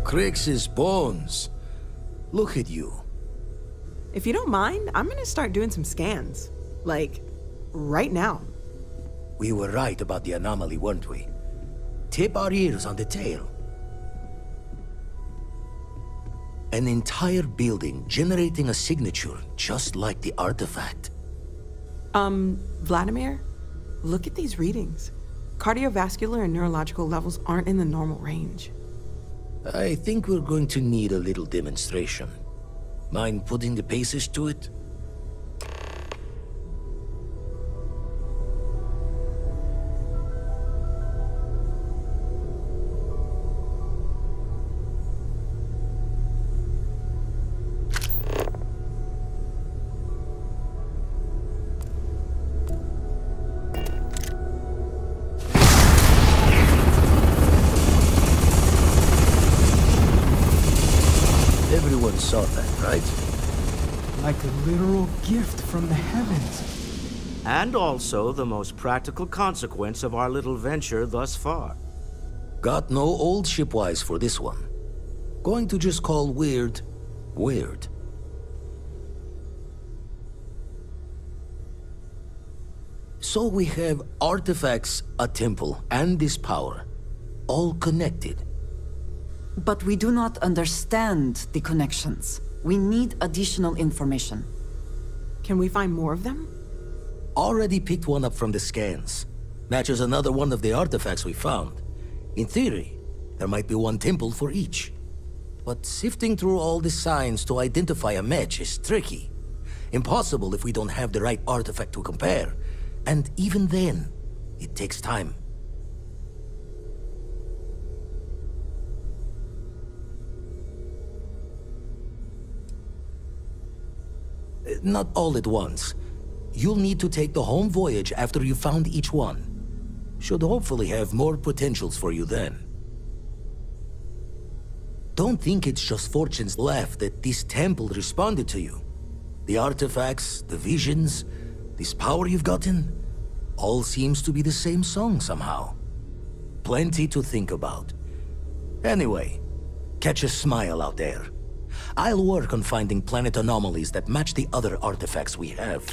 Crix's bones. Look at you. If you don't mind, I'm gonna start doing some scans. Like, right now. We were right about the anomaly, weren't we? Tip our ears on the tail. An entire building generating a signature just like the artifact. Vladimir, look at these readings. Cardiovascular and neurological levels aren't in the normal range. I think we're going to need a little demonstration. Mind putting the paces to it? Everyone saw that, right? Like a literal gift from the heavens. And also the most practical consequence of our little venture thus far. Got no old shipwise for this one. Going to just call weird, weird. So we have artifacts, a temple, and this power. All connected. But we do not understand the connections. We need additional information. Can we find more of them? Already picked one up from the scans. Matches another one of the artifacts we found. In theory, there might be one temple for each. But sifting through all the signs to identify a match is tricky. Impossible if we don't have the right artifact to compare. And even then, it takes time. Not all at once. You'll need to take the home voyage after you found each one. Should hopefully have more potentials for you then. Don't think it's just fortunes left that this temple responded to you. The artifacts, the visions, this power you've gotten, all seems to be the same song somehow. Plenty to think about. Anyway, catch a smile out there. I'll work on finding planet anomalies that match the other artifacts we have.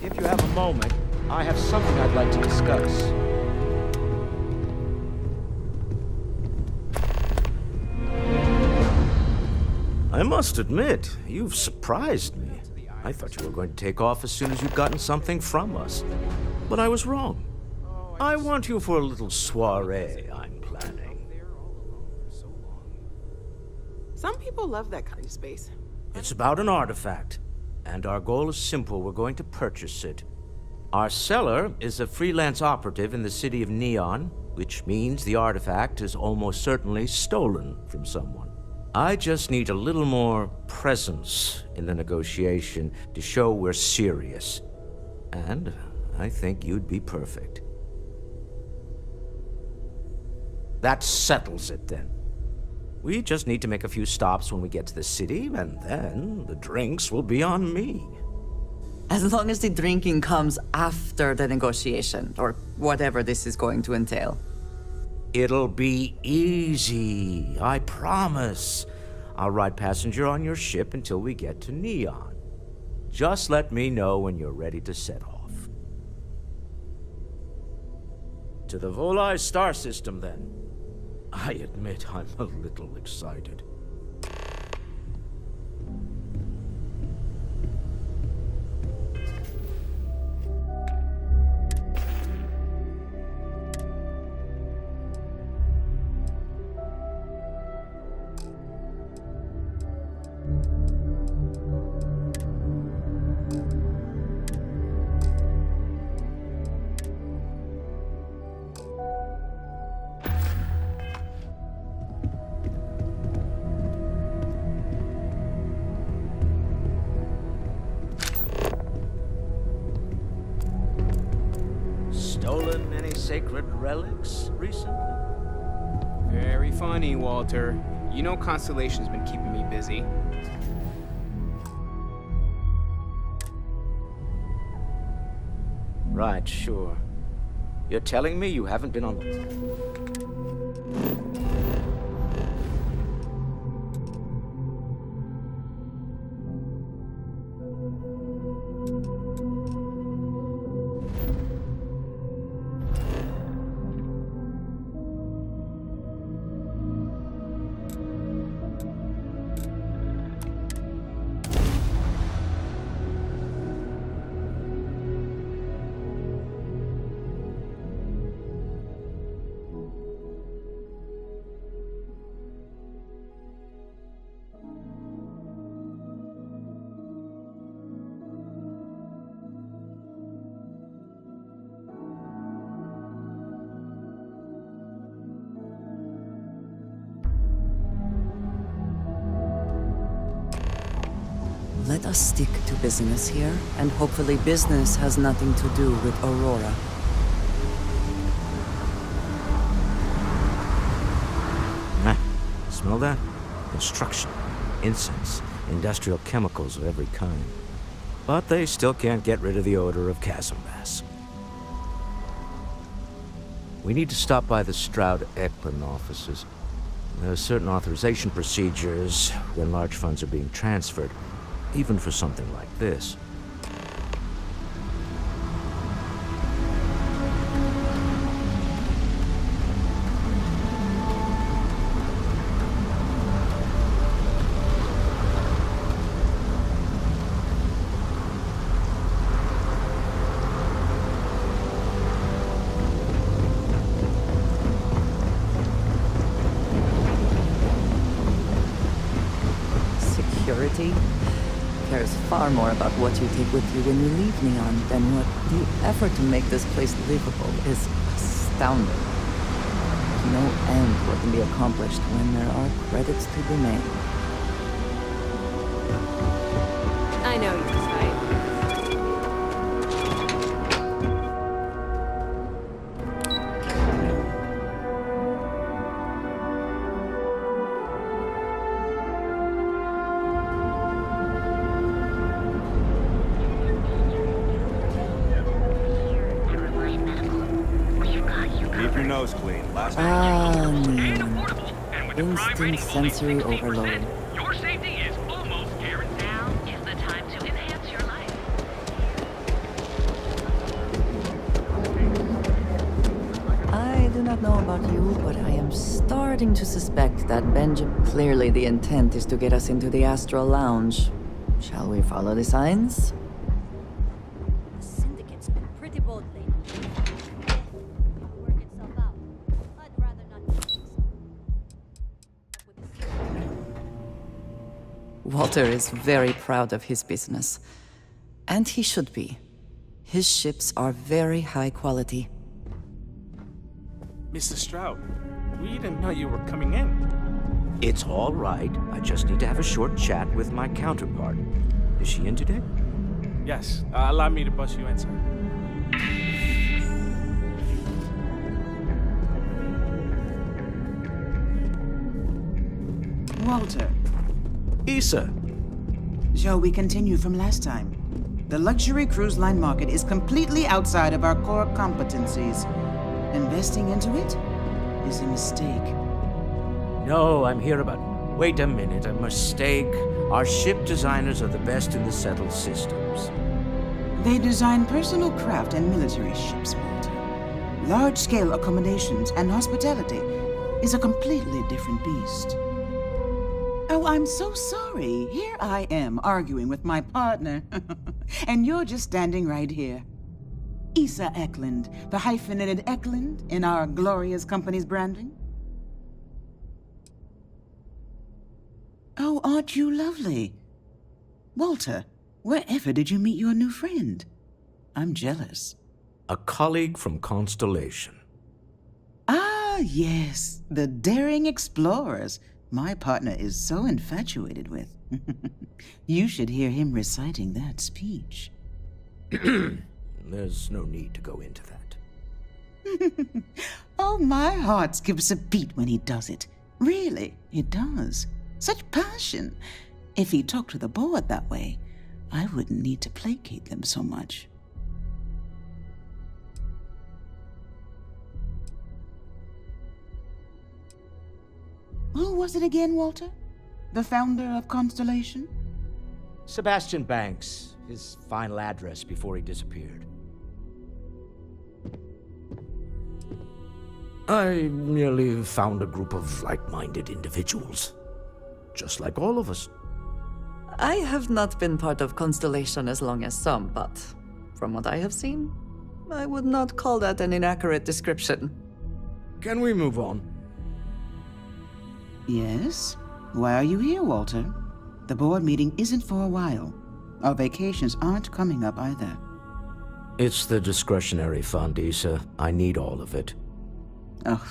If you have a moment, I have something I'd like to discuss. I must admit, you've surprised me. I thought you were going to take off as soon as you'd gotten something from us. But I was wrong. I want you for a little soiree I'm planning. Some people love that kind of space. It's about an artifact, and our goal is simple. We're going to purchase it. Our seller is a freelance operative in the city of Neon, which means the artifact is almost certainly stolen from someone. I just need a little more presence in the negotiation to show we're serious. And I think you'd be perfect. That settles it then. We just need to make a few stops when we get to the city, and then the drinks will be on me. As long as the drinking comes after the negotiation, or whatever this is going to entail. It'll be easy, I promise. I'll ride passenger on your ship until we get to Neon. Just let me know when you're ready to set off. To the Volai star system, then. I admit I'm a little excited. sacred relics recently? Very funny, Walter. You know Constellation's been keeping me busy. Right, sure. You're telling me you haven't been on... Let us stick to business here, and hopefully business has nothing to do with Aurora. Smell that? Construction, incense, industrial chemicals of every kind. But they still can't get rid of the odor of chasm bass. We need to stop by the Stroud-Eklund offices. There are certain authorization procedures when large funds are being transferred, even for something like this. Security cares far more about what you take with you when you leave Neon than what the effort to make this place livable is astounding. No end what can be accomplished when there are credits to be made. I know you're right. Keep your nose clean. Last Neon. Instant sensory overload. Your safety is almost guaranteed. Now is the time to enhance your life. I do not know about you, but I am starting to suspect that Benjamin... Clearly the intent is to get us into the Astral Lounge. Shall we follow the signs? The syndicate's been pretty bold lately. It'll work itself out. I'd rather not do this. Walter is very proud of his business. And he should be. His ships are very high quality. Mr. Stroud, we didn't know you were coming in. It's all right. I just need to have a short chat with my counterpart. Is she in today? Yes, allow me to bust you in, sir. Walter, Issa! shall we continue from last time? The luxury cruise line market is completely outside of our core competencies. Investing into it is a mistake. No, I'm here about... Wait a minute, a mistake. Our ship designers are the best in the settled systems. They design personal craft and military ships, Walter. Large-scale accommodations and hospitality is a completely different beast. Oh, I'm so sorry. Here I am arguing with my partner. And you're just standing right here. Issa Eklund, the hyphenated Eklund in our glorious company's branding. Oh, aren't you lovely? Walter, wherever did you meet your new friend? I'm jealous. A colleague from Constellation. Ah, yes, the daring explorers my partner is so infatuated with. You should hear him reciting that speech. There's no need to go into that. Oh, my heart skips a beat when he does it. Really, it does. Such passion. If he talked to the board that way, I wouldn't need to placate them so much. Who was it again, Walter? The founder of Constellation? Sebastian Banks, his final address before he disappeared. I merely found a group of like-minded individuals. Just like all of us. I have not been part of Constellation as long as some, but from what I have seen, I would not call that an inaccurate description. Can we move on? Yes? Why are you here, Walter? The board meeting isn't for a while. Our vacations aren't coming up either. It's the discretionary fund, Issa. I need all of it. Ugh.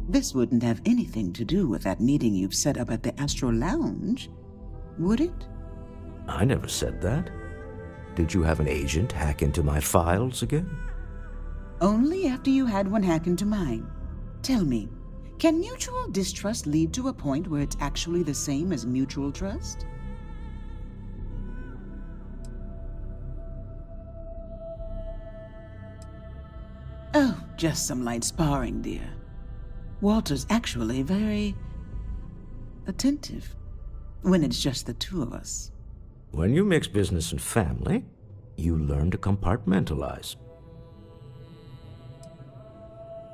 This wouldn't have anything to do with that meeting you've set up at the Astro Lounge, would it? I never said that. Did you have an agent hack into my files again? Only after you had one hack into mine. Tell me, can mutual distrust lead to a point where it's actually the same as mutual trust? Oh, just some light sparring, dear. Walter's actually very attentive when it's just the two of us. When you mix business and family, you learn to compartmentalize.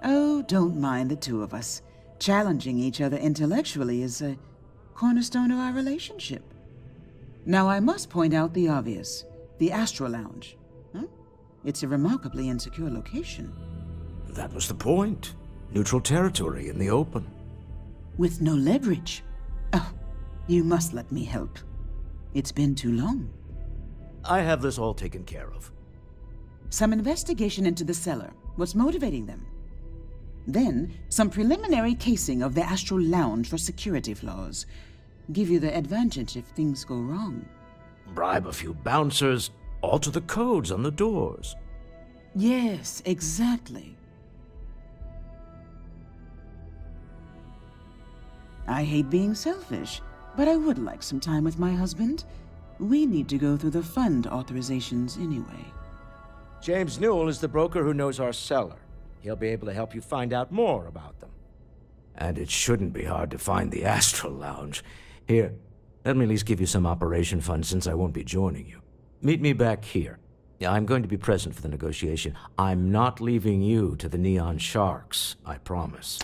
Oh, don't mind the two of us. Challenging each other intellectually is a cornerstone of our relationship. Now, I must point out the obvious. The Astro Lounge. Huh? It's a remarkably insecure location. That was the point. Neutral territory in the open. With no leverage. Oh, you must let me help. It's been too long. I have this all taken care of. Some investigation into the cellar. What's motivating them? Then, some preliminary casing of the Astral Lounge for security flaws. Give you the advantage if things go wrong. Bribe a few bouncers, alter the codes on the doors. Yes, exactly. I hate being selfish, but I would like some time with my husband. We need to go through the fund authorizations anyway. James Newell is the broker who knows our cellar. He'll be able to help you find out more about them. And it shouldn't be hard to find the Astral Lounge. Here, let me at least give you some operation funds since I won't be joining you. Meet me back here. Yeah, I'm going to be present for the negotiation. I'm not leaving you to the Neon Sharks, I promise.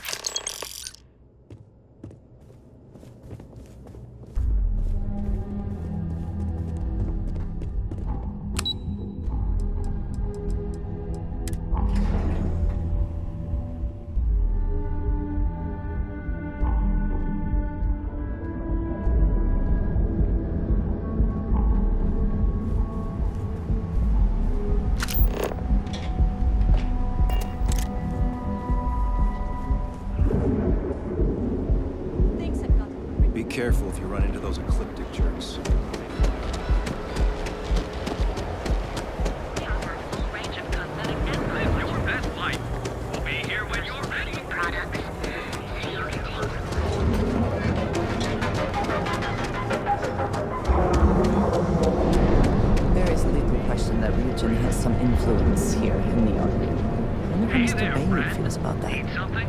Careful if you run into those ecliptic jerks. We offer a full range of cosmetic and live your best life. We'll be here when you're ready. Products. There is little question that Ryujin has some influence here in Neon. When it comes to Bailey feels about that. Need something?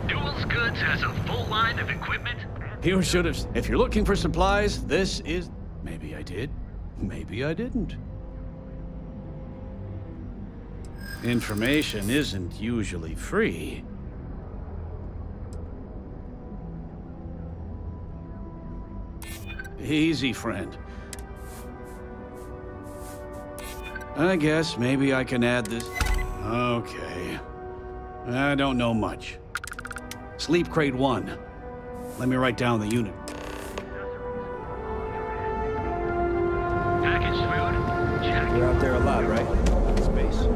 Newell's Goods has a full line of equipment. You should have. If you're looking for supplies, this is. Maybe I did. Maybe I didn't. Information isn't usually free. Easy, friend. I guess maybe I can add this. Okay. I don't know much. Sleep Crate 1. Let me write down the unit. Packaged food? Check. You're out there a lot, right? Space.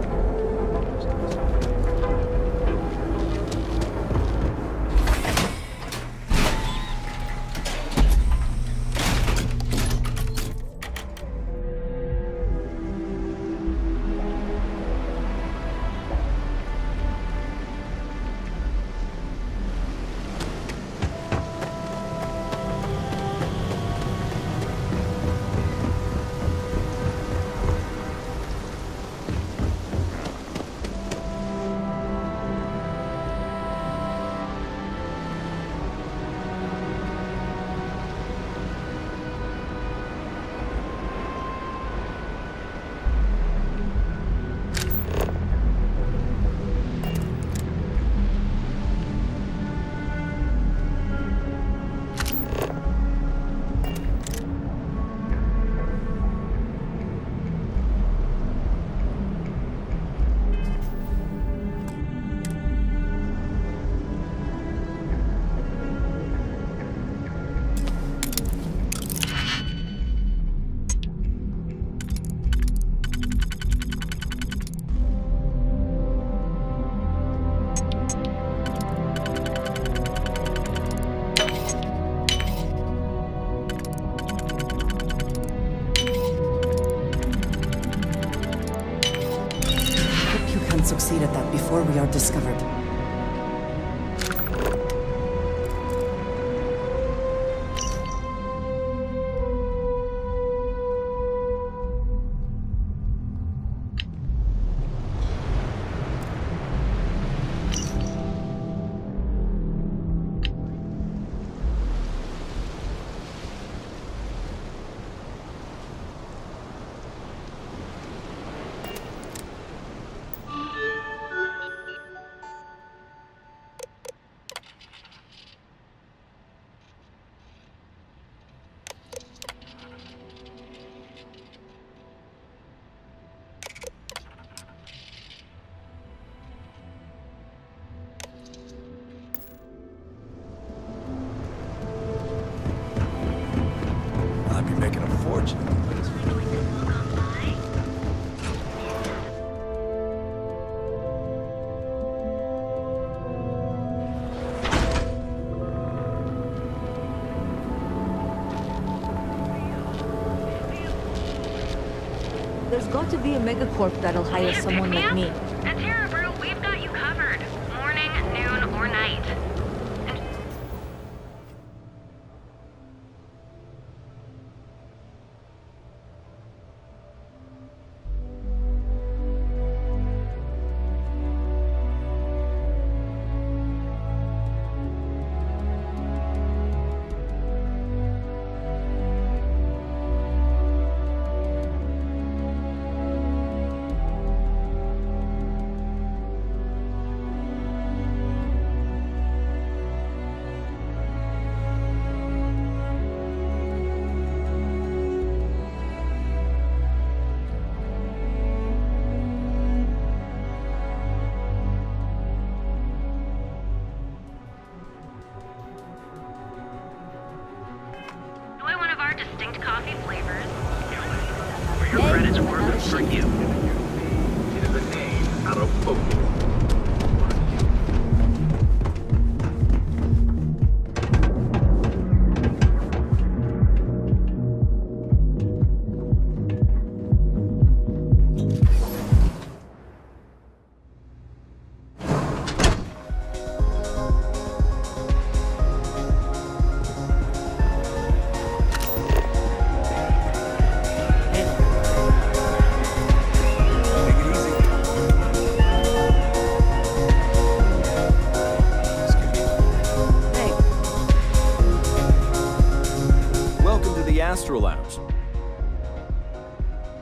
can succeed at that before we are discovered. I'd be making a fortune. There's got to be a megacorp that'll hire someone like me. At Terra Brew, we've got you covered. Morning, noon, or night. Distinct coffee flavors. For your credits work for you. It is a name out of focus.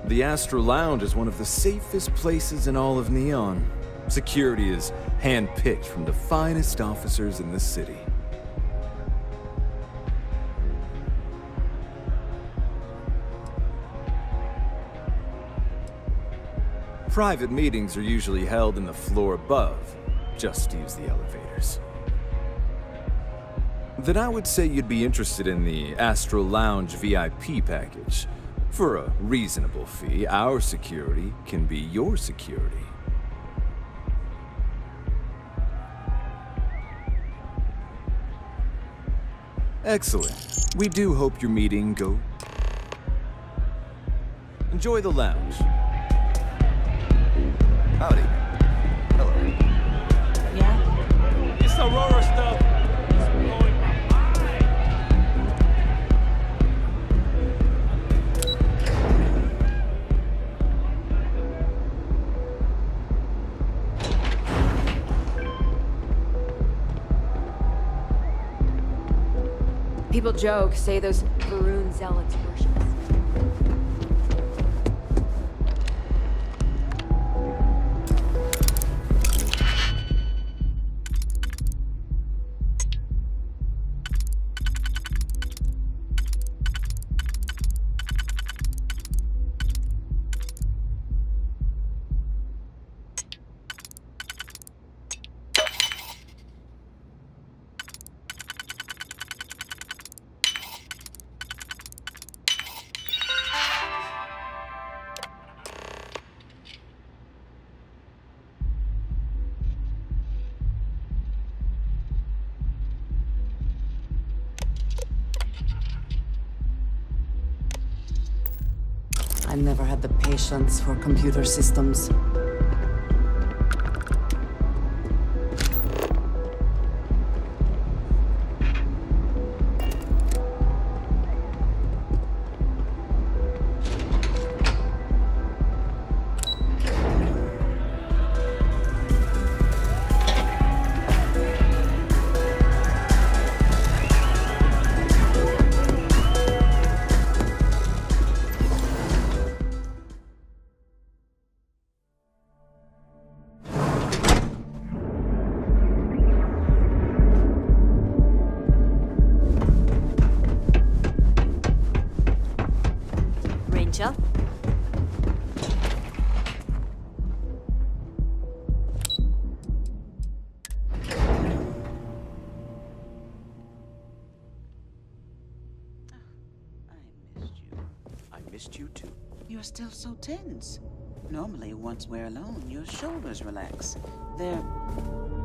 The Astro Lounge is one of the safest places in all of Neon. Security is hand-picked from the finest officers in the city. Private meetings are usually held in the floor above. Just use the elevators. Then I would say you'd be interested in the Astro Lounge VIP package. For a reasonable fee, our security can be your security. Excellent. We do hope your meeting goes. Enjoy the lounge. Howdy. Hello. Yeah? It's Aurora stuff. It's blowing my mind. People joke, say those Varun zealots worship us. I never had the patience for computer systems. intel? I missed you too. You're still so tense. Normally, once we're alone, your shoulders relax. They're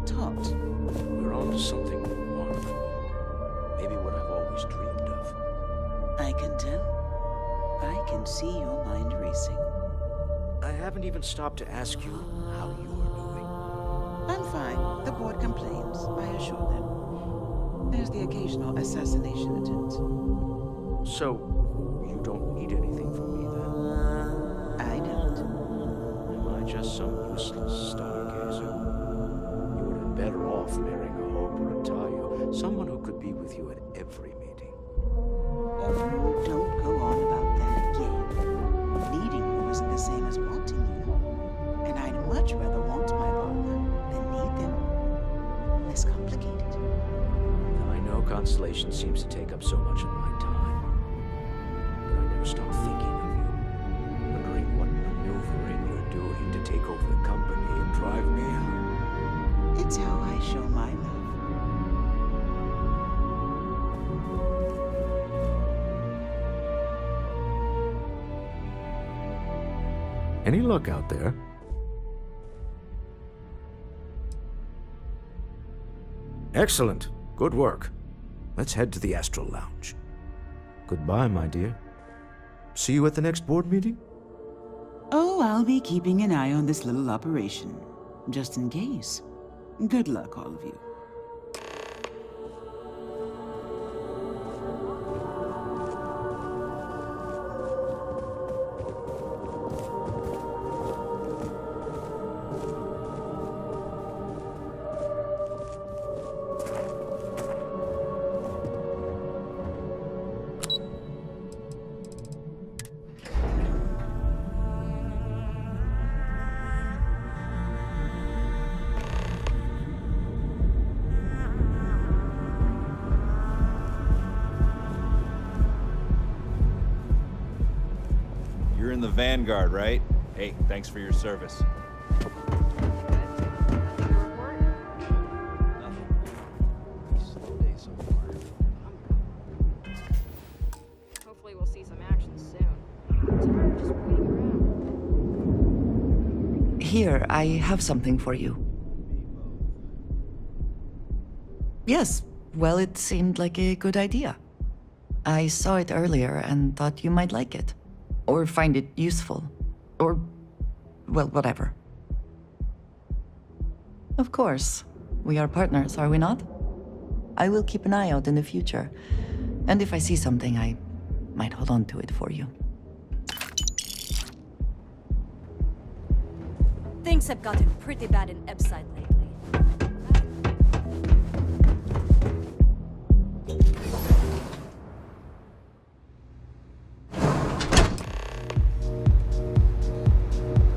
taut. We're on to something wonderful. Maybe what I've always dreamed of. I can tell. I can see your mind racing. I haven't even stopped to ask you how you are doing. I'm fine. The board complains, I assure them. There's the occasional assassination attempt. So, you don't need anything from me then? I don't. Am I just some useless stargazer? You would have been better off marrying a Hope or a Tayo, someone who could be with you at every meeting. Oh, don't go on about that again. Needing you isn't the same as wanting you. And I'd much rather want my partner than need them. Less complicated. I know Constellation seems to take up so much of my time. But I never stop thinking of you. Wondering what maneuvering you're doing to take over the company and drive me out. It's how I show my love. Any luck out there? Excellent. Good work. Let's head to the Astral Lounge. Goodbye, my dear. See you at the next board meeting? Oh, I'll be keeping an eye on this little operation, just in case. Good luck, all of you. You're in the Vanguard, right? Hey, thanks for your service. Hopefully we'll see some action soon. It's hard just waiting around. Here, I have something for you. Yes, well, it seemed like a good idea. I saw it earlier and thought you might like it. Or find it useful. Or, well, whatever. Of course. We are partners, are we not? I will keep an eye out in the future. And if I see something, I might hold on to it for you. Things have gotten pretty bad in Epside lately.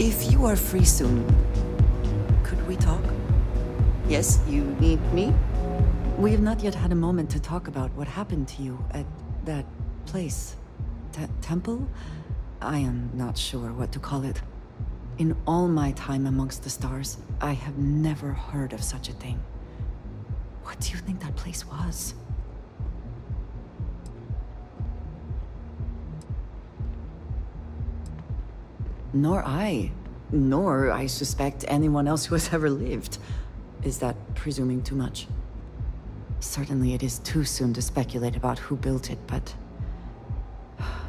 If you are free soon, could we talk? Yes, you need me? We have not yet had a moment to talk about what happened to you at that place. Temple? I am not sure what to call it. In all my time amongst the stars, I have never heard of such a thing. What do you think that place was? Nor I suspect anyone else who has ever lived. Is that presuming too much? Certainly it is too soon to speculate about who built it, but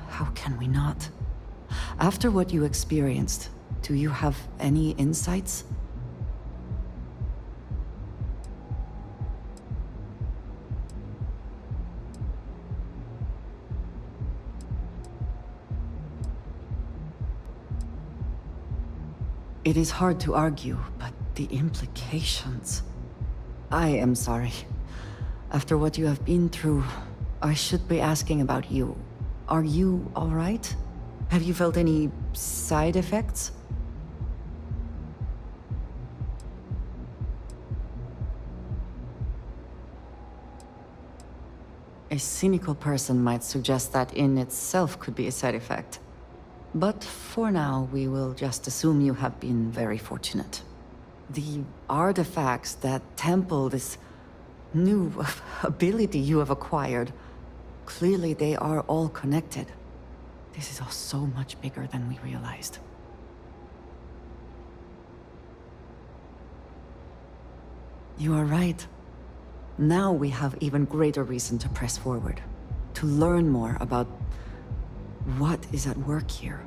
how can we not? After what you experienced, do you have any insights? It is hard to argue, but the implications... I am sorry. After what you have been through, I should be asking about you. Are you all right? Have you felt any side effects? A cynical person might suggest that in itself could be a side effect. But for now, we will just assume you have been very fortunate. The artifacts, that temple, this new ability you have acquired, clearly they are all connected. This is all so much bigger than we realized. You are right. Now we have even greater reason to press forward, to learn more about what is at work here.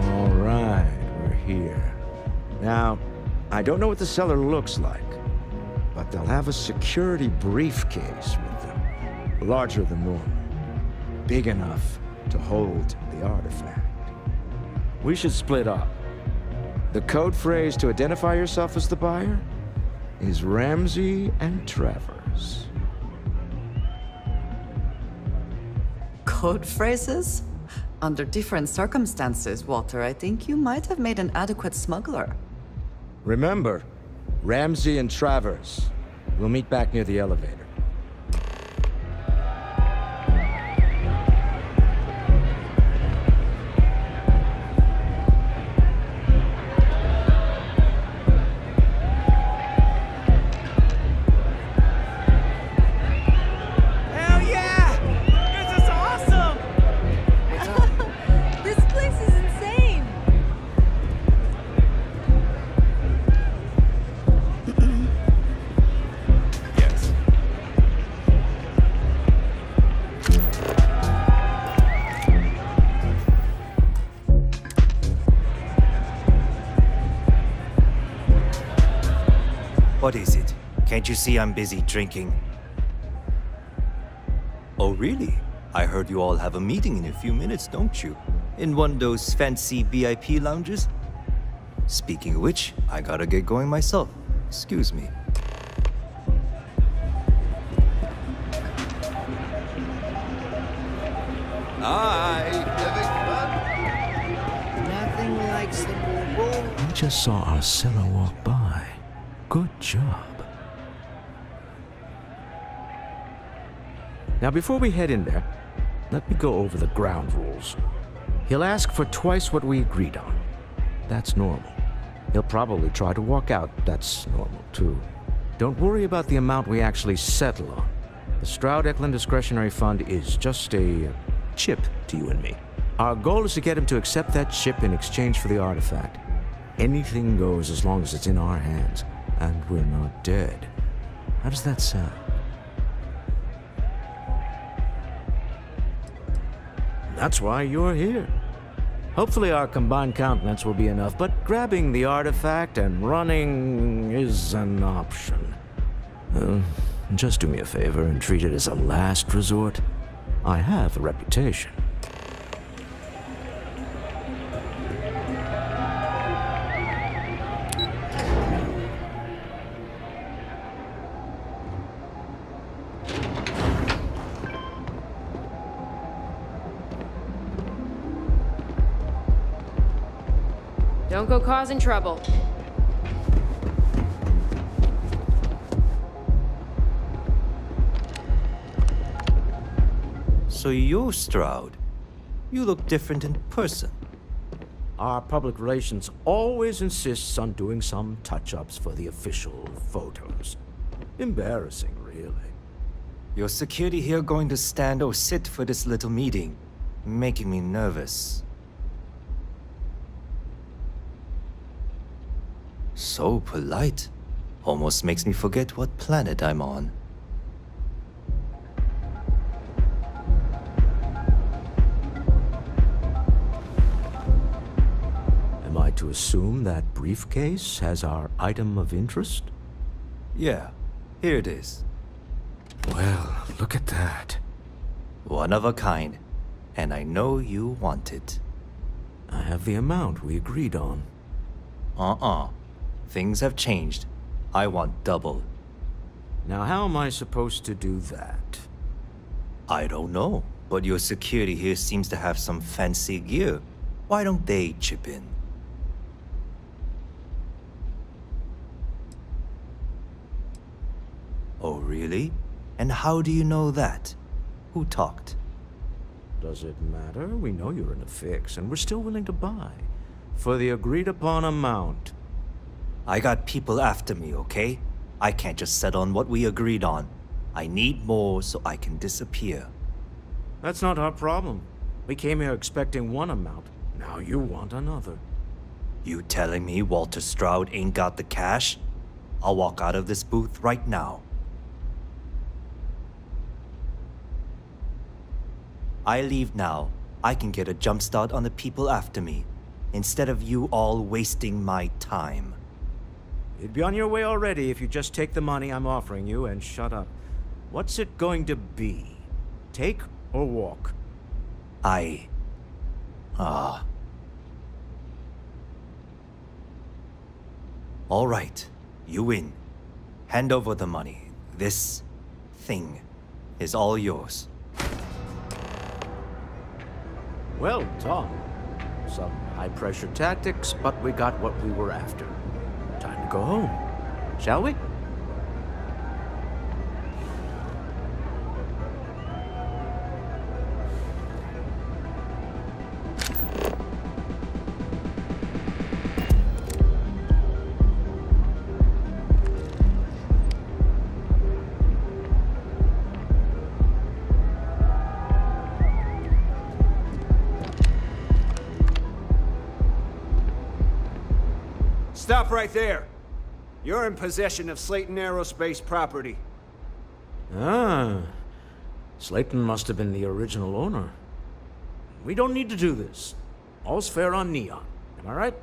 All right, we're here. Now, I don't know what the cellar looks like, but they'll have a security briefcase with them, larger than normal, big enough to hold the artifact. We should split up. The code phrase to identify yourself as the buyer is Ramsey and Travers. Code phrases? Under different circumstances, Walter, I think you might have made an adequate smuggler. Remember, Ramsey and Travers. We'll meet back near the elevator. What is it? Can't you see I'm busy drinking? Oh, really? I heard you all have a meeting in a few minutes, don't you? In one of those fancy VIP lounges? Speaking of which, I gotta get going myself. Excuse me. Hi, having fun? Nothing like some roll. We just saw our cellar walk by. Good job. Now, before we head in there, let me go over the ground rules. He'll ask for twice what we agreed on. That's normal. He'll probably try to walk out. That's normal, too. Don't worry about the amount we actually settle on. The Stroud-Eklund Discretionary Fund is just a chip to you and me. Our goal is to get him to accept that chip in exchange for the artifact. Anything goes as long as it's in our hands. And we're not dead. How does that sound? That's why you're here. Hopefully our combined countenance will be enough, but grabbing the artifact and running is an option. Just do me a favor and treat it as a last resort. I have a reputation. Don't go causing trouble. So you're Stroud. You look different in person. Our public relations always insists on doing some touch-ups for the official photos. Embarrassing, really. Your security here going to stand or sit for this little meeting, making me nervous. So polite. Almost makes me forget what planet I'm on. Am I to assume that briefcase has our item of interest? Yeah, here it is. Well, look at that. One of a kind. And I know you want it. I have the amount we agreed on. Things have changed. I want double. Now, how am I supposed to do that? I don't know, but your security here seems to have some fancy gear. Why don't they chip in? Oh, really? And how do you know that? Who talked? Does it matter? We know you're in a fix, and we're still willing to buy. For the agreed-upon amount. I got people after me, okay? I can't just settle on what we agreed on. I need more so I can disappear. That's not our problem. We came here expecting one amount. Now you want another. You telling me Walter Stroud ain't got the cash? I'll walk out of this booth right now. I leave now. I can get a jump start on the people after me, instead of you all wasting my time. You'd be on your way already if you just take the money I'm offering you and shut up. What's it going to be? Take or walk? All right, you win. Hand over the money. This thing is all yours. Well done. Some high-pressure tactics, but we got what we were after. Time to go home, shall we? Stop right there. You're in possession of Slayton Aerospace property. Ah. Slayton must have been the original owner. We don't need to do this. All's fair on Neon. Am I right?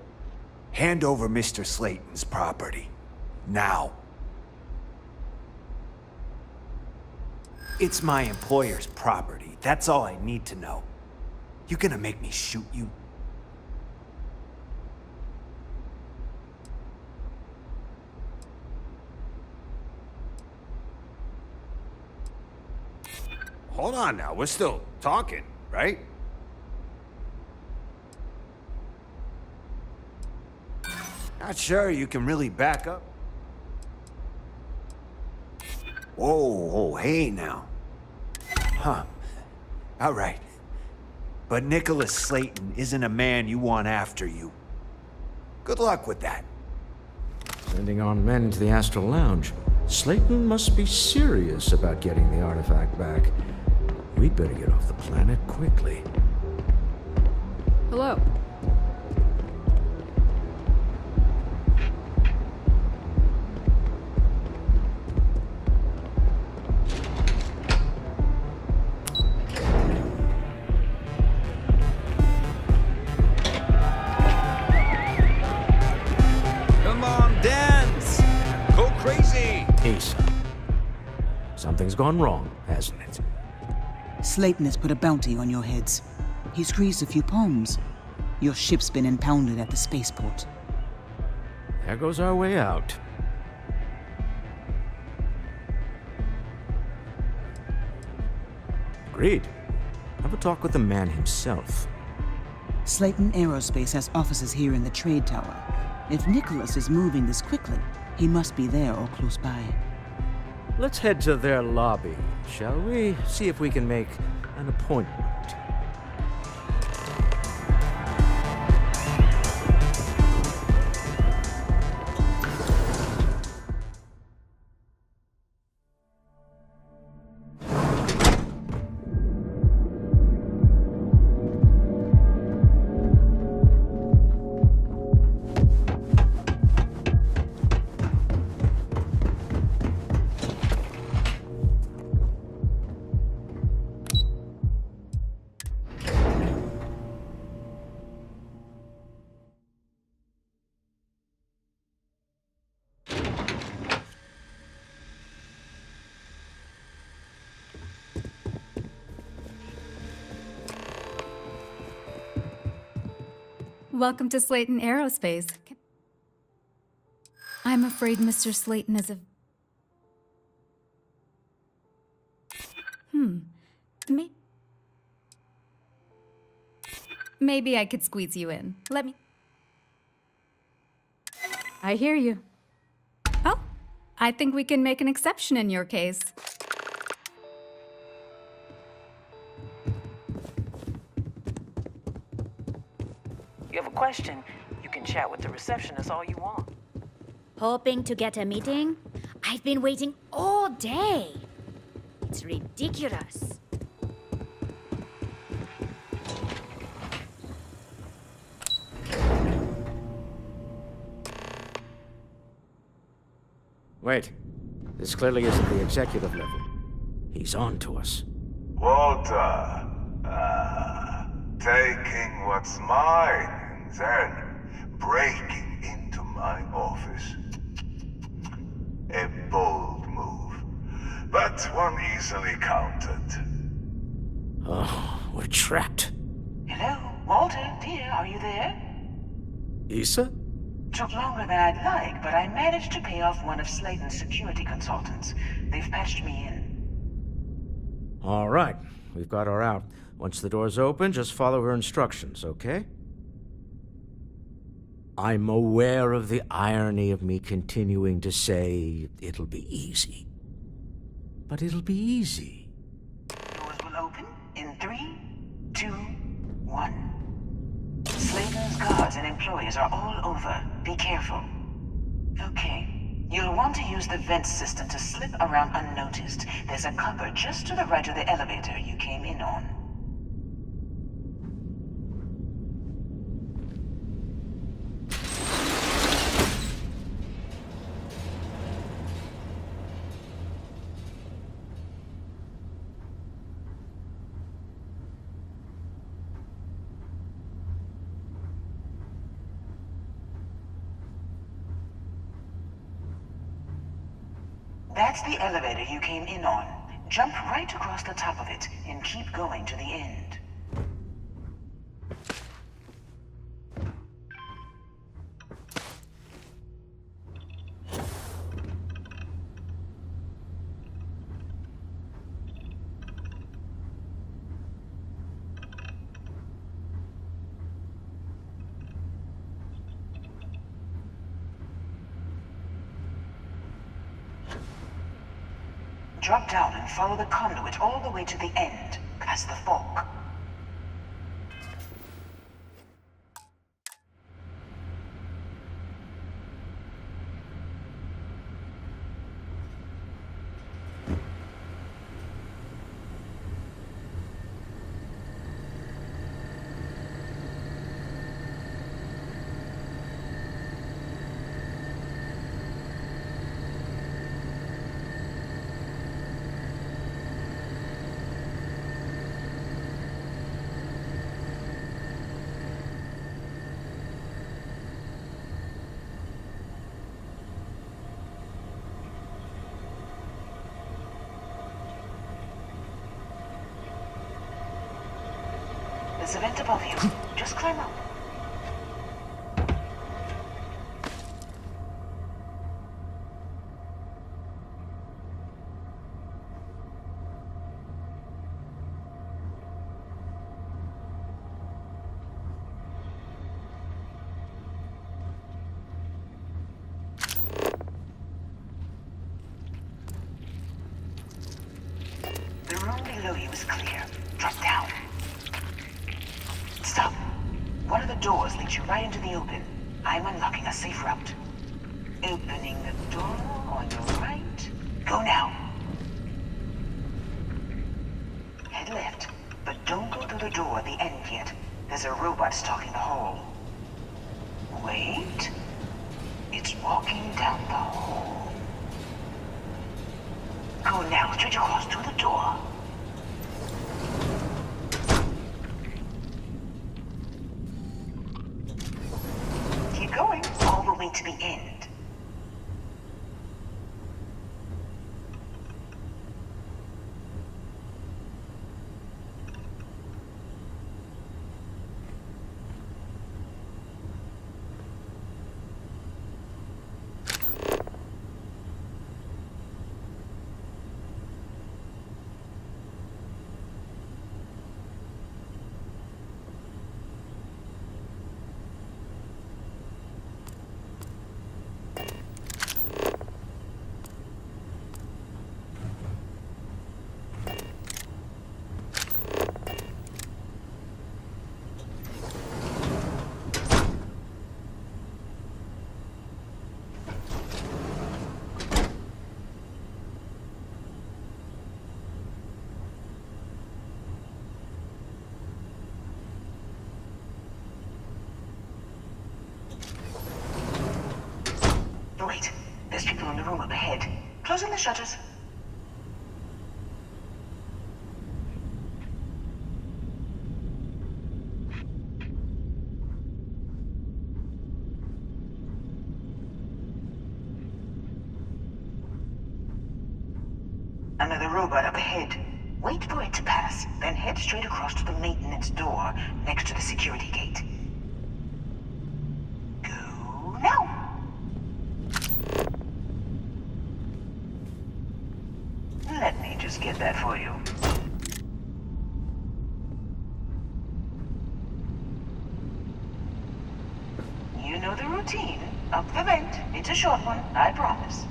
Hand over Mr. Slayton's property. Now. It's my employer's property. That's all I need to know. You gonna make me shoot you? Hold on now, we're still talking, right? Not sure you can really back up. Whoa, hey now. Huh. All right. But Nicholas Slayton isn't a man you want after you. Good luck with that. Sending on men into the Astral Lounge. Slayton must be serious about getting the artifact back. We'd better get off the planet quickly. Hello. Come on, dance! Go crazy! Ace. Something's gone wrong, hasn't it? Slayton has put a bounty on your heads. He squeezed a few palms. Your ship's been impounded at the spaceport. There goes our way out. Agreed. Have a talk with the man himself. Slayton Aerospace has offices here in the trade tower. If Nicholas is moving this quickly, he must be there or close by. Let's head to their lobby, shall we? See if we can make an appointment. Welcome to Slayton Aerospace. I'm afraid Mr. Slayton is a... Maybe I could squeeze you in. Let me... I hear you. Oh, I think we can make an exception in your case. You have a question, you can chat with the receptionist all you want. Hoping to get a meeting? I've been waiting all day. It's ridiculous. Wait. This clearly isn't the executive level. He's on to us. Walter. Taking what's mine and then breaking into my office. A bold move, but one easily countered. Oh, we're trapped. Hello, Walter, dear, are you there? Issa? Took longer than I'd like, but I managed to pay off one of Slayton's security consultants. They've patched me in. All right. We've got her out. Once the door's open, just follow her instructions, okay? I'm aware of the irony of me continuing to say it'll be easy. But it'll be easy. Doors will open in 3, 2, 1. Slayton's guards and employees are all over. Be careful. Okay. You'll want to use the vent system to slip around unnoticed. There's a cupboard just to the right of the elevator you came in on. That's the elevator you came in on. Jump right across the top of it and keep going to the end. Drop down and follow the conduit all the way to the end, past the fork. There's a vent above you. Just climb up. The room below you is clear. Drop down. Stop. One of the doors leads you right into the open. I'm unlocking a safe route. Opening the door on your right. Go now. Head left, but don't go through the door at the end yet. There's a robot stalking the hall. Wait. It's walking down the hall. Go now, straight across through the door. Keep going all the way to the end. Closing the shutters. Another robot up ahead. Wait for it to pass, then head straight across to the maintenance door next to the security gate. Go now! Let me just get that for you. You know the routine. Up the vent. It's a short one, I promise.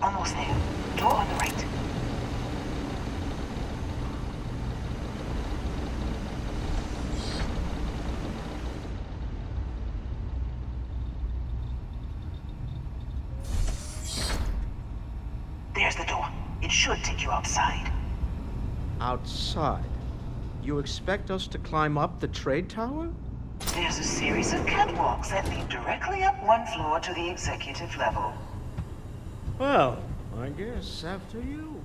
Almost there. Door on the right. There's the door. It should take you outside. Outside? You expect us to climb up the trade tower? There's a series of catwalks that lead directly up one floor to the executive level. Well, I guess after you.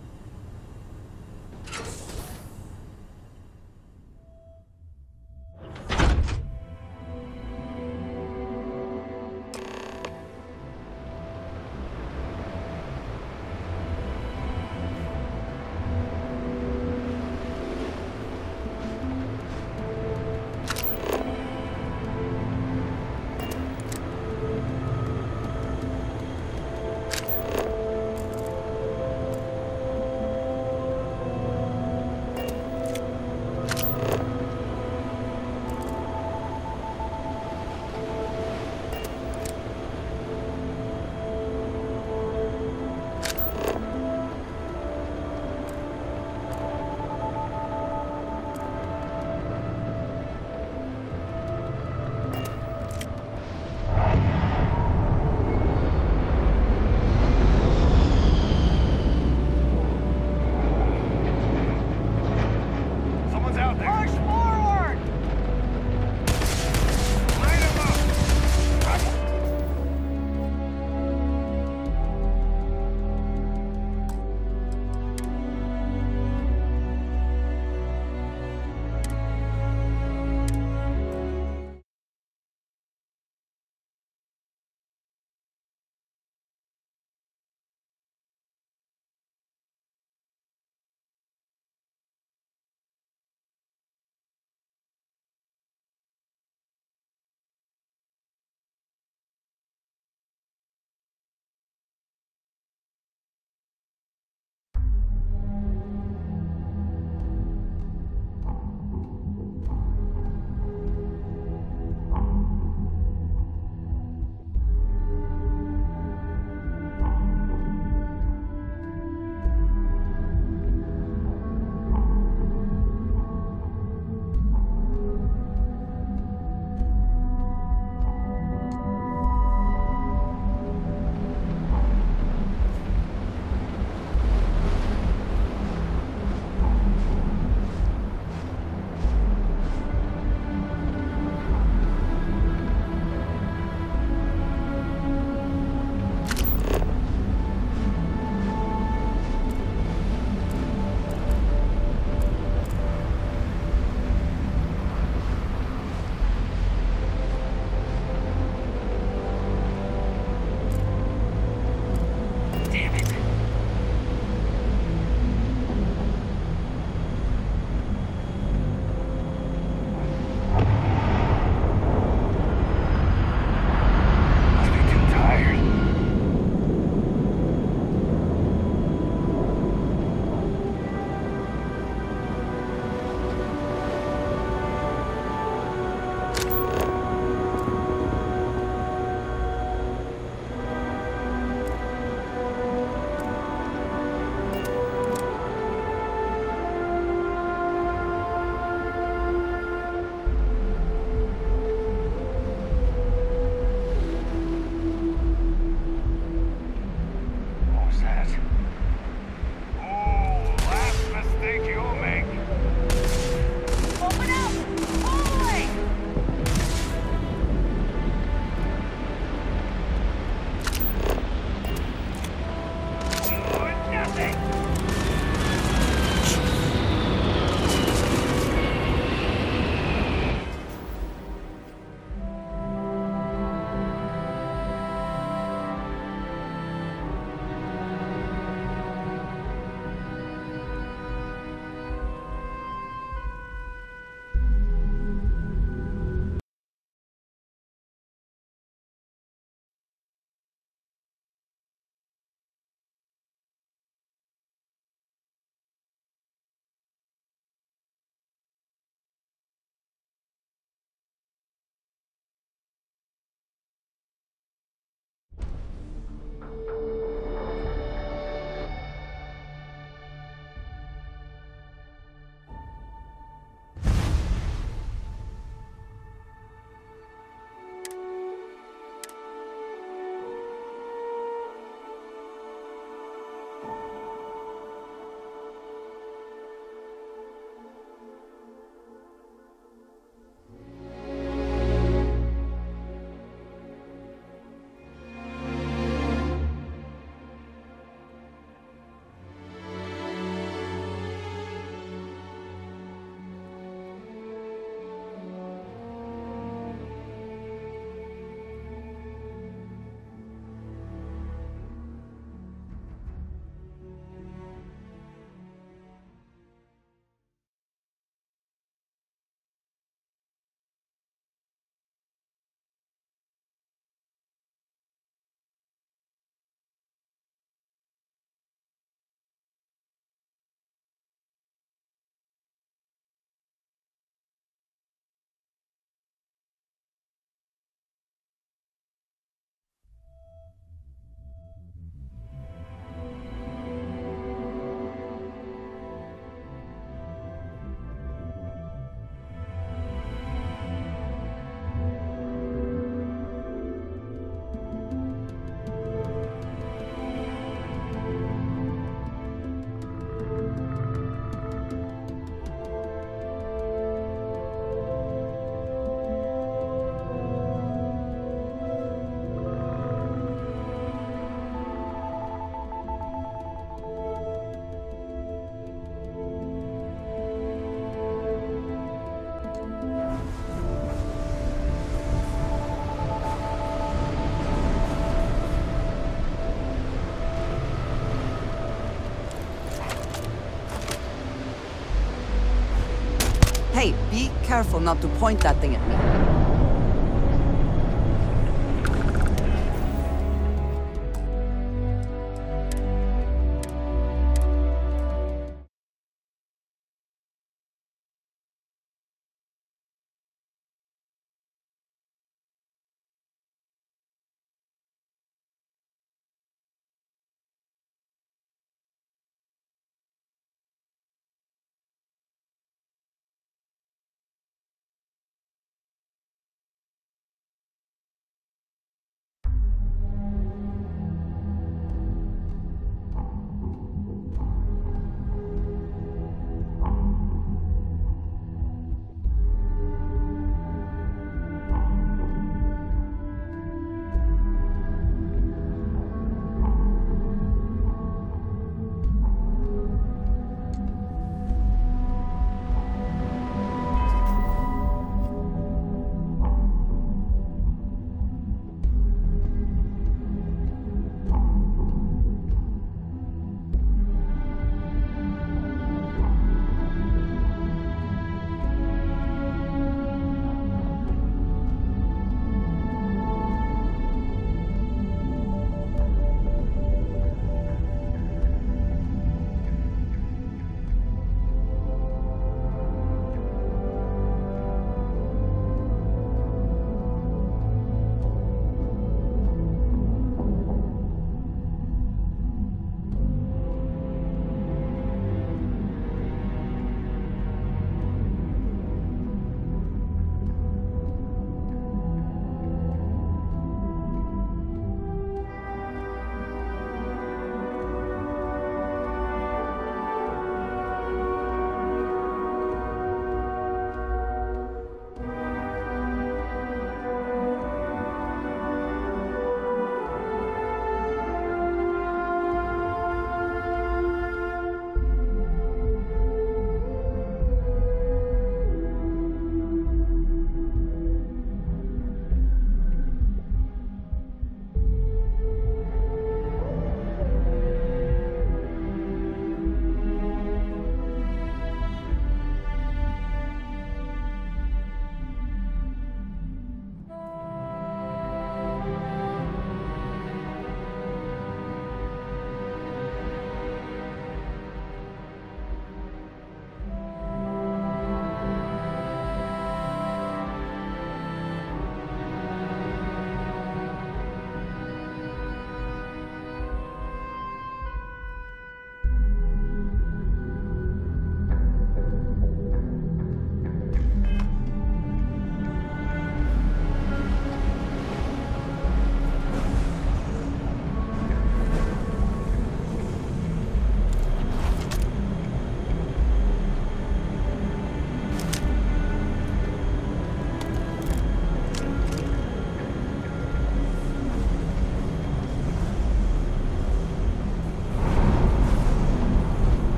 careful not to point that thing at me.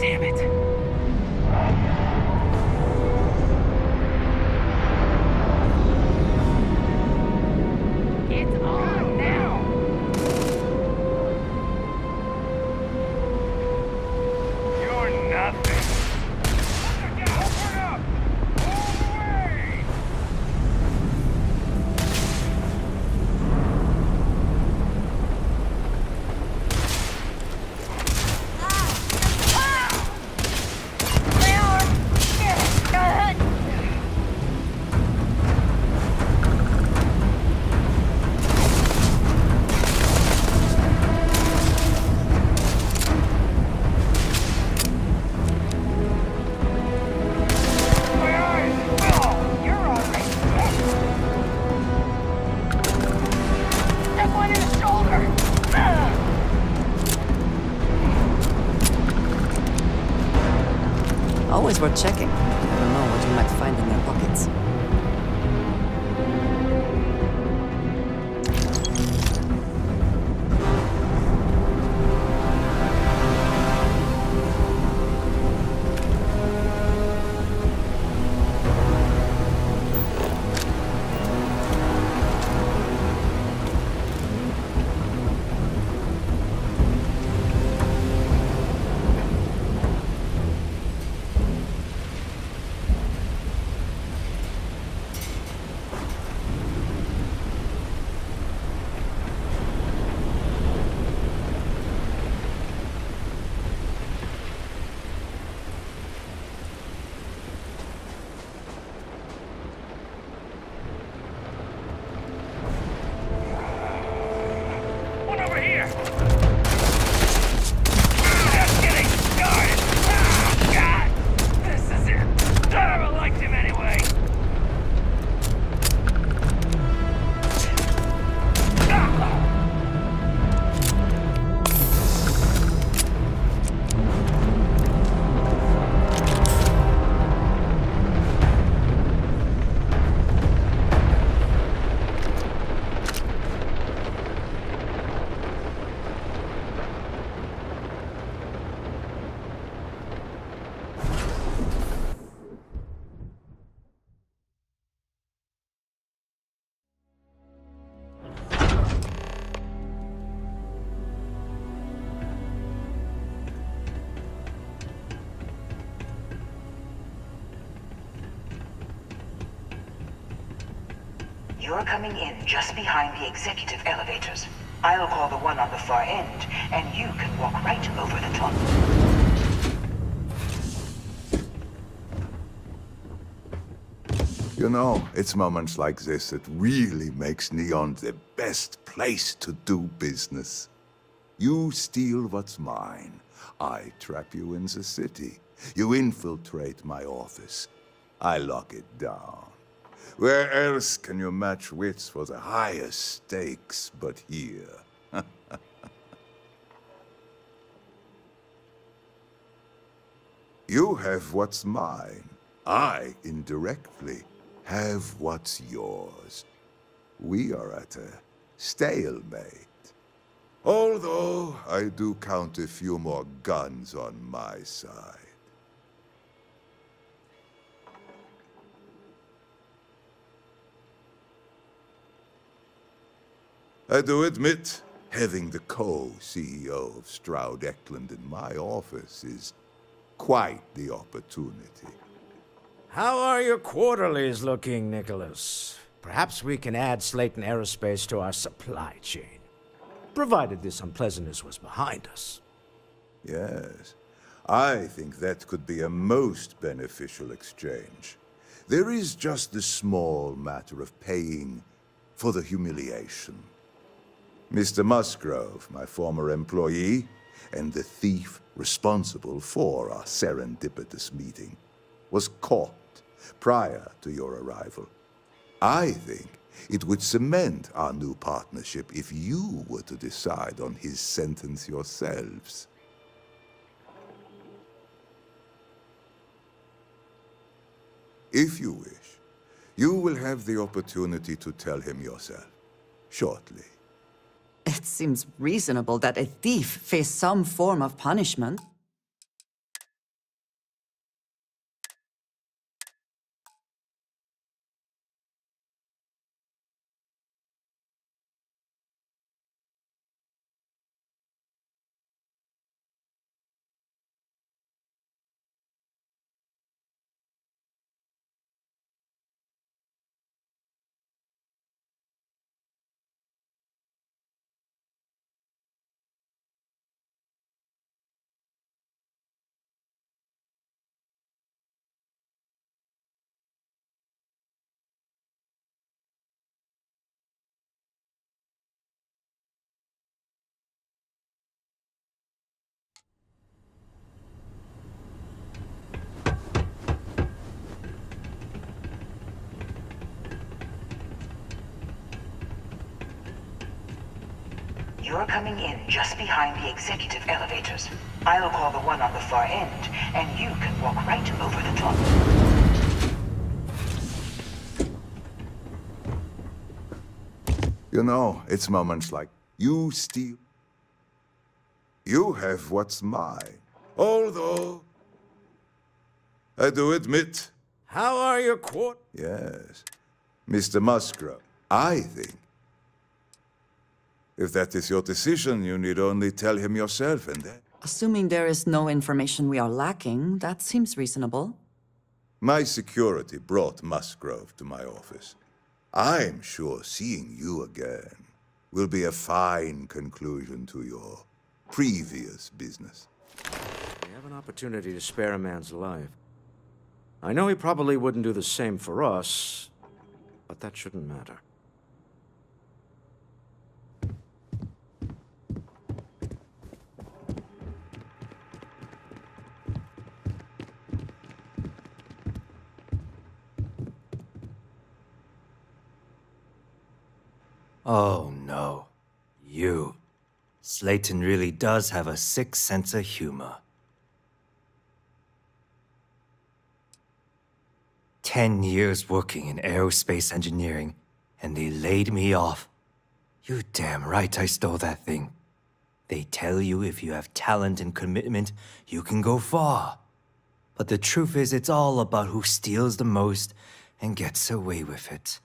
Damn it. It's on now. You're nothing. Open up! All the way! Always worth checking. You never know what you might find in their pockets. Just getting started! Ah, God! This is it! I never liked him anyway! You're coming in just behind the executive elevators. I'll call the one on the far end, and you can walk right over the top. You know, it's moments like this that really makes Neon the best place to do business. You steal what's mine. I trap you in the city. You infiltrate my office. I lock it down. Where else can you match wits for the highest stakes but here? You have what's mine. I, indirectly, have what's yours. We are at a stalemate. Although I do count a few more guns on my side. I do admit, having the co-CEO of Stroud Eklund in my office is quite the opportunity. How are your quarterlies looking, Nicholas? Perhaps we can add Slayton Aerospace to our supply chain, provided this unpleasantness was behind us. Yes, I think that could be a most beneficial exchange. There is just the small matter of paying for the humiliation. Mr. Musgrove, my former employee, and the thief responsible for our serendipitous meeting, was caught prior to your arrival. I think it would cement our new partnership if you were to decide on his sentence yourselves. If you wish, you will have the opportunity to tell him yourself, shortly. It seems reasonable that a thief face some form of punishment. You're coming in just behind the executive elevators. I'll call the one on the far end, and you can walk right over the top. You know, it's moments like you steal. You have what's mine. Although, I do admit. How are your quart? Yes, Mr. Musgrove, I think. If that is your decision, you need only tell him yourself and then. Assuming there is no information we are lacking, that seems reasonable. My security brought Musgrove to my office. I'm sure seeing you again will be a fine conclusion to your previous business. We have an opportunity to spare a man's life. I know he probably wouldn't do the same for us, but that shouldn't matter. Oh no. You. Slayton really does have a sick sense of humor. 10 years working in aerospace engineering, and they laid me off. You damn right I stole that thing. They tell you if you have talent and commitment, you can go far. But the truth is, it's all about who steals the most and gets away with it.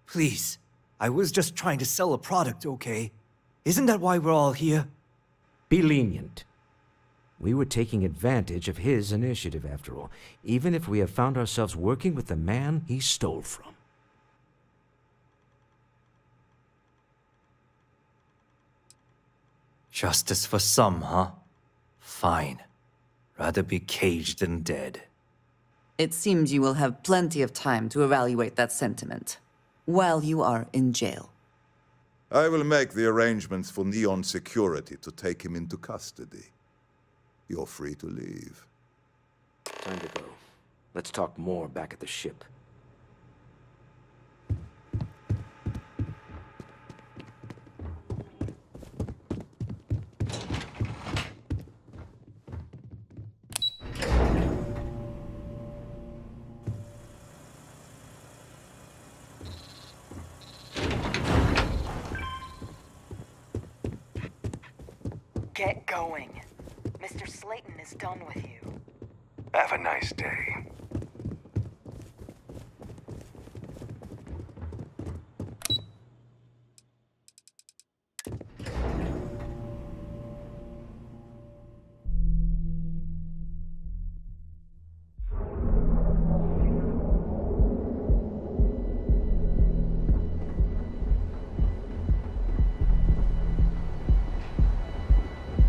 Please, I was just trying to sell a product, okay? Isn't that why we're all here? Be lenient. We were taking advantage of his initiative, after all, even if we have found ourselves working with the man he stole from. Justice for some, huh? Fine. Rather be caged than dead. It seems you will have plenty of time to evaluate that sentiment while you are in jail. I will make the arrangements for Neon Security to take him into custody. You're free to leave. Time to go. Let's talk more back at the ship. Get going. Mr. Slayton is done with you. Have a nice day.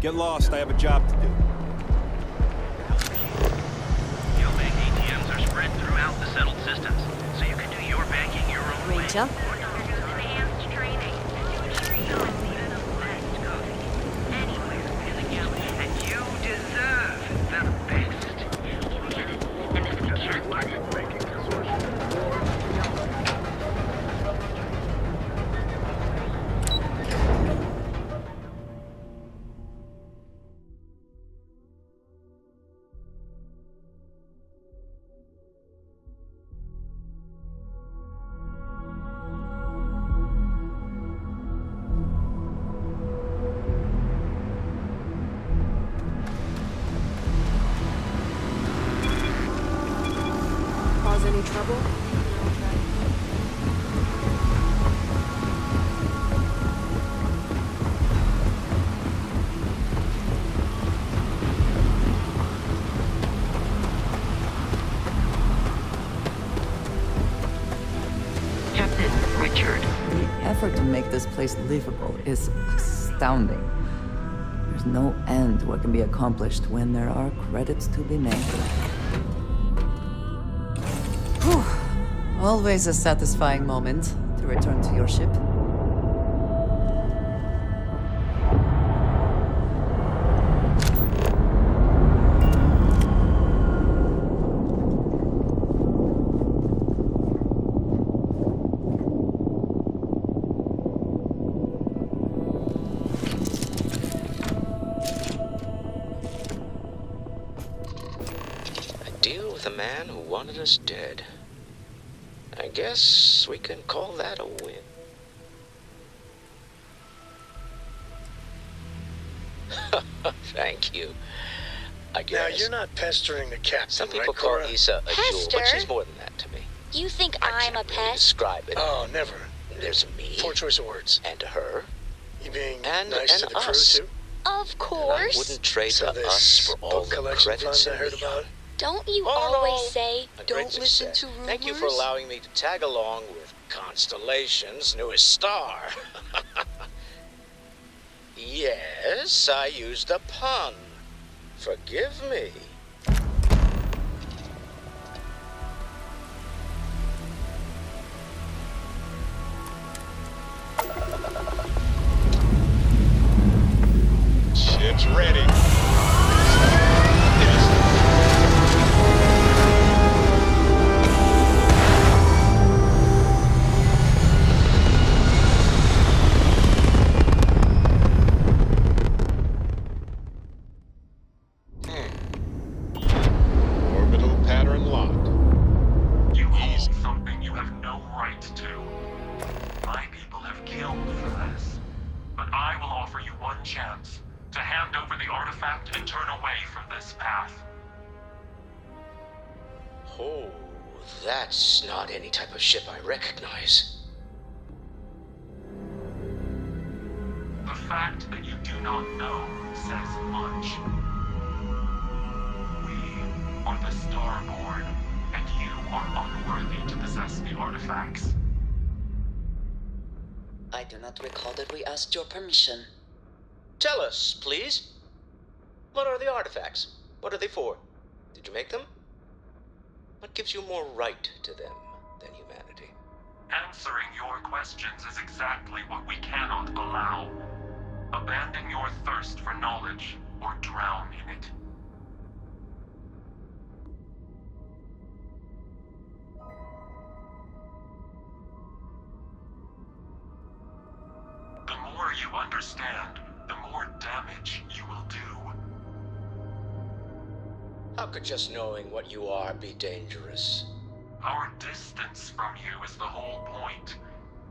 Get lost, I have a job to do. Neobank ATMs are spread throughout the settled systems, so you can do your banking your own way. Rachel? Enhanced training to ensure you'll be the best cook anywhere in the galaxy. And you deserve the best. And if we can't get it, any trouble? Captain Richard. The effort to make this place livable is astounding. There's no end to what can be accomplished when there are credits to be made. Whew. Always a satisfying moment to return to your ship. Deal with a man who wanted us dead. I guess we can call that a win. Thank you. I guess. Now, you're not pestering the captain, Some people right, call Cora? Issa a jewel, but she's more than that to me. You think I'm a pest? Describe it. Oh, never. There's me. Poor choice of words. And her. You being and nice to the crew, us. too? Of course. I wouldn't trade So to this us for all book the collection credits fund I heard in Neon. about? Don't you Oh, always no. say, A great don't listen success. to rumors? Thank you for allowing me to tag along with Constellation's newest star. Yes, I used a pun. Forgive me. Ship's ready. one chance. To hand over the artifact and turn away from this path. Oh, that's not any type of ship I recognize. The fact that you do not know says much. We are the Starborn, and you are unworthy to possess the artifacts. I do not recall that we asked your permission. Tell us, please. What are the artifacts? What are they for? Did you make them? What gives you more right to them than humanity? Answering your questions is exactly what we cannot allow. Abandon your thirst for knowledge, or drown in it. The more you understand, the more damage you will do. How could just knowing what you are be dangerous? Our distance from you is the whole point.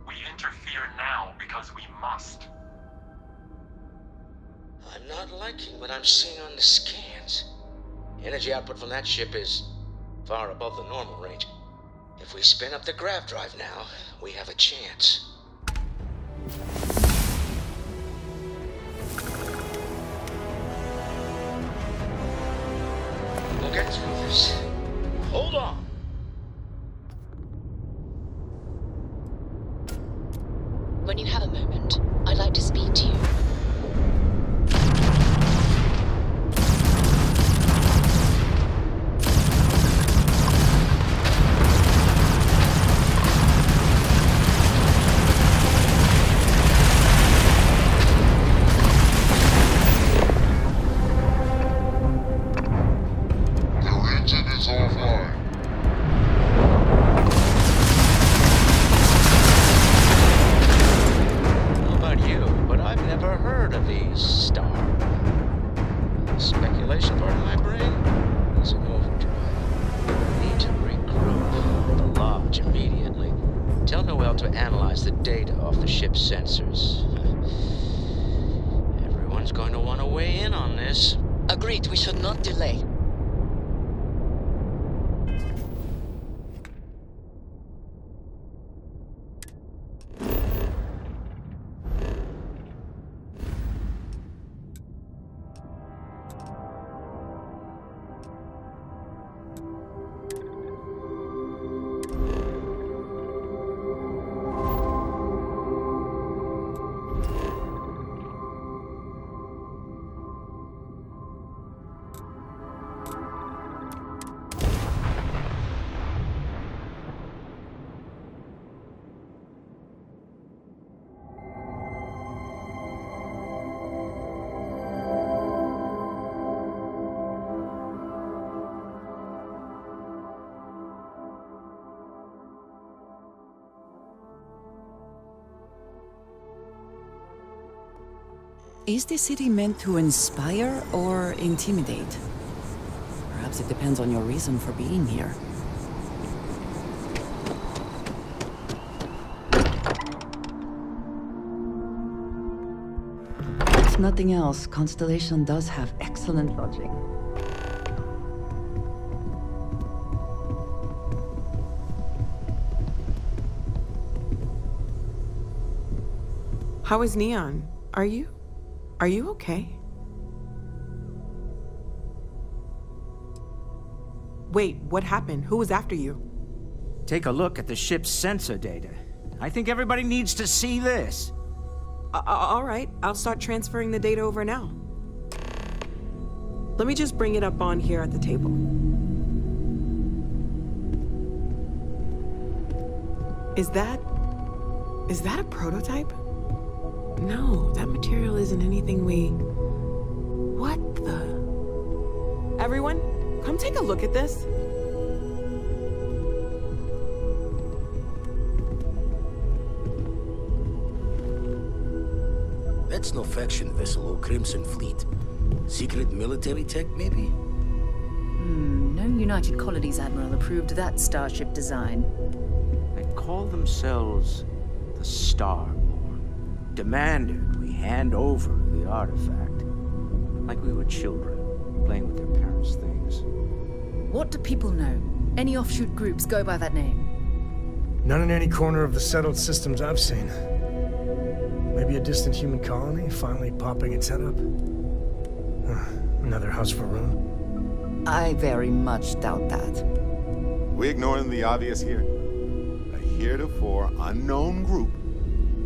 We interfere now because we must. I'm not liking what I'm seeing on the scans. Energy output from that ship is far above the normal range. If we spin up the grav drive now, we have a chance. We'll get through this. Hold on. When you have a moment, I'd like to speak to you. Sensors. Everyone's going to want to weigh in on this. Agreed, we should not delay. Is the city meant to inspire or intimidate? Perhaps it depends on your reason for being here. If nothing else, Constellation does have excellent lodging. How is Neon? Are you okay? Wait, what happened? Who was after you? Take a look at the ship's sensor data. I think everybody needs to see this. All right, I'll start transferring the data over now. Let me just bring it up on here at the table. Is that a prototype? No, that material isn't anything we... What the... Everyone, come take a look at this. That's no faction vessel or Crimson Fleet. Secret military tech, maybe? No United Colonies Admiral approved that starship design. They call themselves the Starborn. Demanded we hand over the artifact. Like we were children, playing with their parents' things. What do people know? Any offshoot groups go by that name? None in any corner of the settled systems I've seen. Maybe a distant human colony finally popping its head up. Another house for Rune. I very much doubt that. We ignoring the obvious here? A heretofore unknown group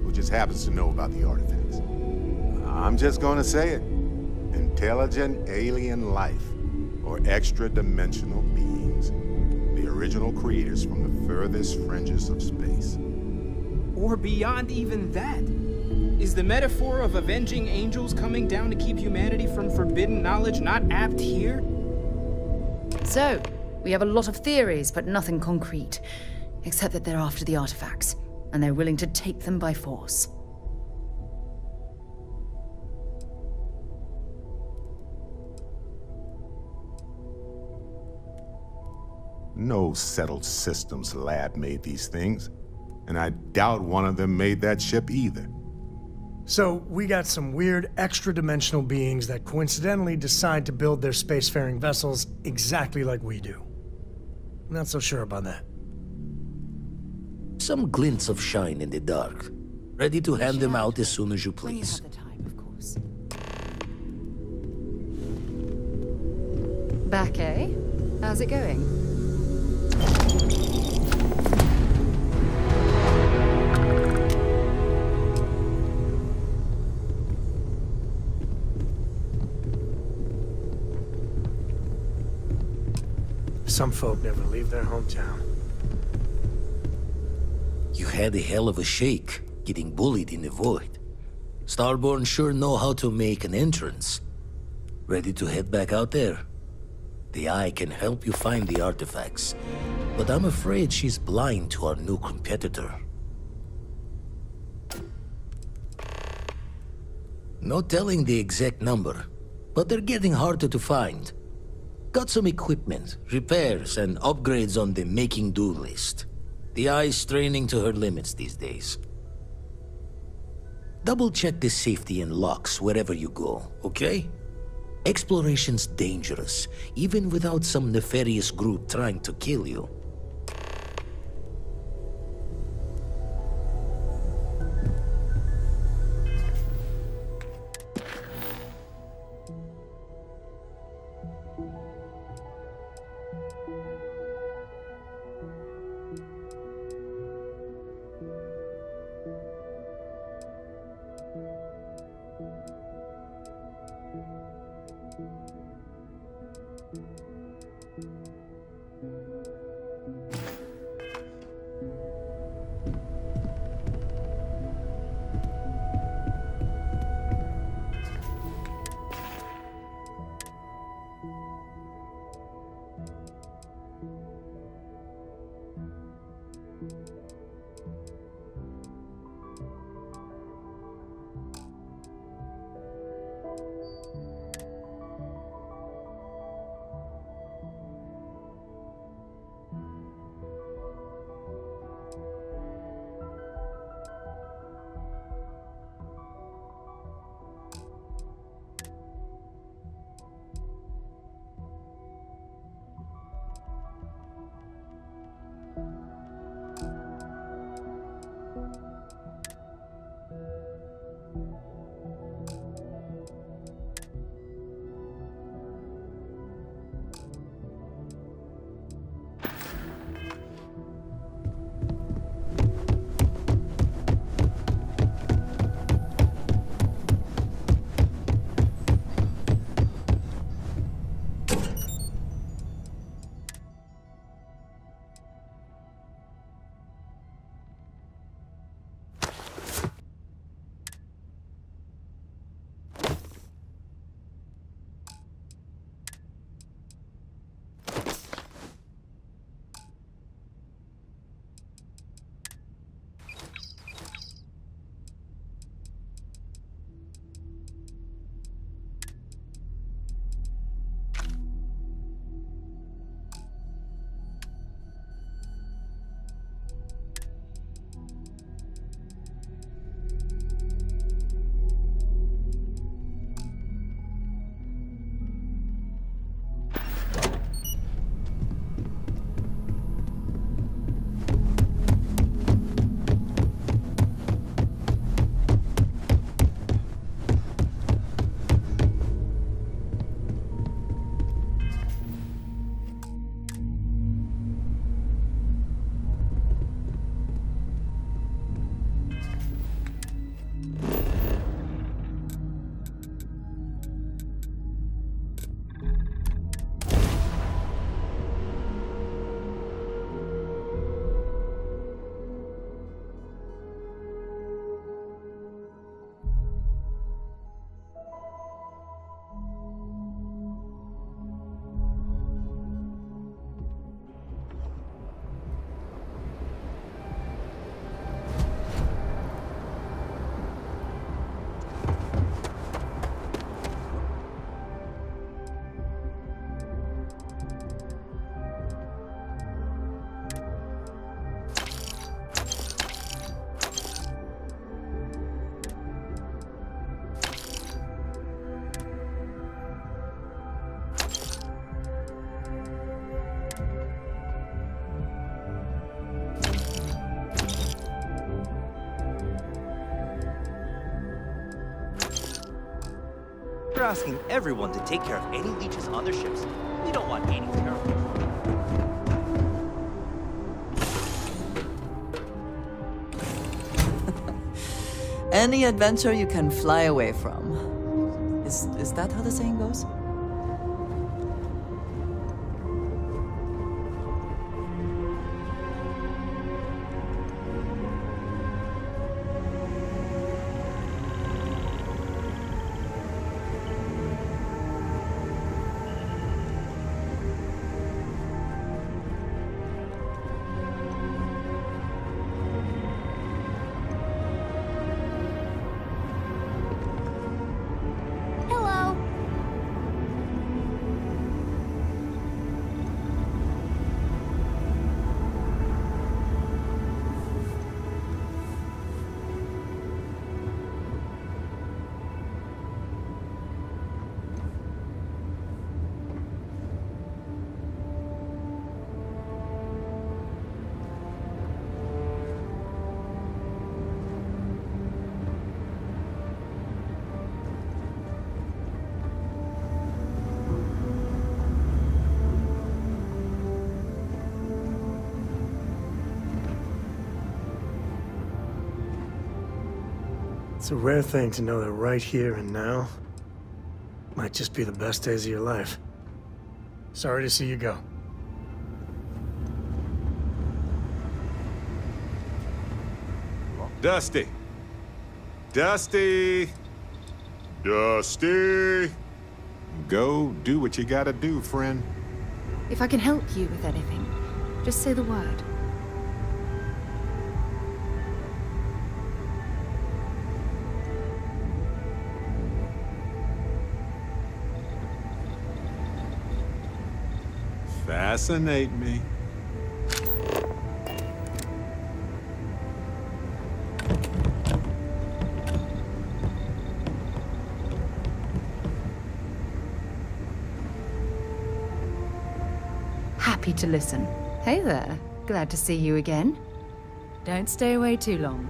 who just happens to know about the artifacts. I'm just gonna say it. Intelligent alien life, or extra-dimensional beings. The original creators from the furthest fringes of space. Or beyond even that. Is the metaphor of avenging angels coming down to keep humanity from forbidden knowledge not apt here? So, we have a lot of theories, but nothing concrete. Except that they're after the artifacts, and they're willing to take them by force. No settled systems lab made these things, and I doubt one of them made that ship either. So, we got some weird extra-dimensional beings that coincidentally decide to build their spacefaring vessels exactly like we do. Not so sure about that. Some glints of shine in the dark. Ready to hand them out as soon as you please. Back, eh? How's it going? Some folk never leave their hometown. You had a hell of a shake, getting bullied in the void. Starborn sure know how to make an entrance. Ready to head back out there? The Eye can help you find the artifacts, but I'm afraid she's blind to our new competitor. No telling the exact number, but they're getting harder to find. Got some equipment, repairs, and upgrades on the making-do list. The Eye's straining to her limits these days. Double-check the safety and locks wherever you go, okay? Exploration's dangerous, even without some nefarious group trying to kill you. You're asking everyone to take care of any leeches on their ships. We don't want any terrorists. Any adventure you can fly away from. Is that how the saying goes? Hello. It's a rare thing to know that right here and now might just be the best days of your life. Sorry to see you go. Dusty! Dusty! Dusty! Go do what you gotta do, friend. If I can help you with anything, just say the word. Fascinate me. Happy to listen. Hey there. Glad to see you again. Don't stay away too long.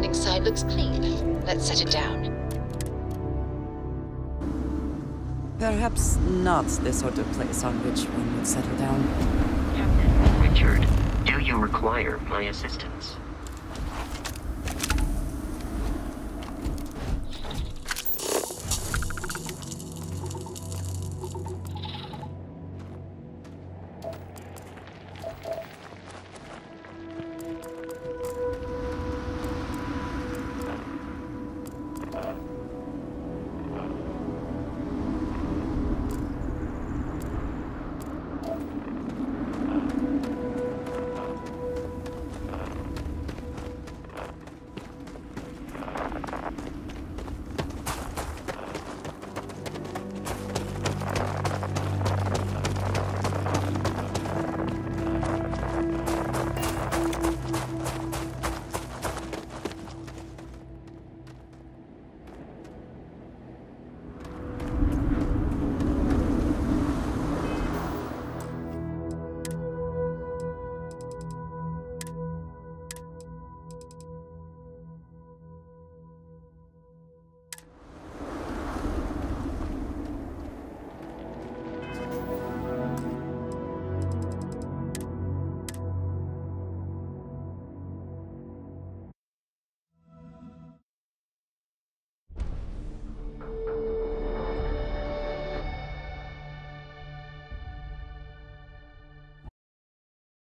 Inside looks clean. Let's set it down. Perhaps not the sort of place on which one would settle down. Captain Richard, do you require my assistance?